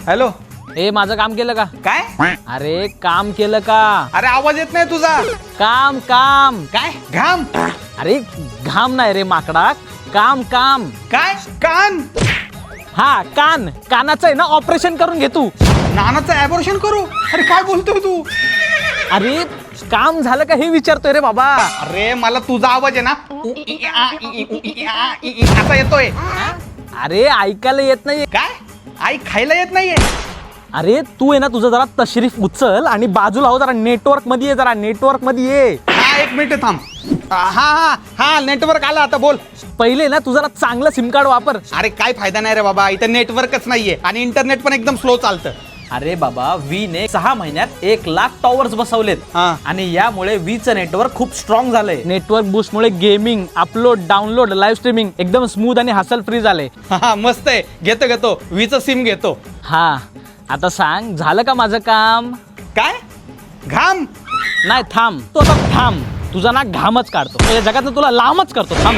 Hello. ए माझं काम केलं का? काय? अरे काम केलं का? अरे आवाज येत नाही तुझा. काम काम. काय? घाम. अरे घाम नाही रे माकडा, काम काम. काय? कान. हा कान, कानाचं आहे ना ऑपरेशन करून घे तू. नानाचं ॲबॉर्शन करू? अरे काय बोलतोय तू? अरे काम झालं का हे विचारतोय रे बाबा. अरे मला तुझा आवाज आहे ना असा येतोय. अरे ऐकायला येत नाही. काय? आई खायला येत नाहीये. अरे तू आहे ना तुझं जरा तशरीफ उचल आणि बाजूला हो, जरा नेटवर्क मध्ये ये, जरा नेटवर्क मध्ये ये. हा एक मिनिट थांब. हा हा हा नेटवर्क आला आता बोल. पहिले ना तू जरा चांगलं सिम कार्ड वापर. अरे काय फायदा नाही रे बाबा, इथं नेटवर्कच नाहीये आणि इंटरनेट पण एकदम स्लो चालतं. अरे बाबा वीने 6 महिन्यात 1,00,000 टॉवर्स बसवलेत हा. आणि यामुळे वीचं नेटवर्क खूप स्ट्रॉंग झालंय. नेटवर्क बूस्ट मुळे gaming, upload, download, live streaming एकदम स्मूथ आणि हसल फ्री झाले. हा मस्त आहे. घेतो वीचं सिम घेतो. हा आता सांग झालं का माझं काम? काय? घाम. नाही थांब, तो आता थांब. तुझा ना घामच काढतो या जगात तुला लांबच करतो. थांब.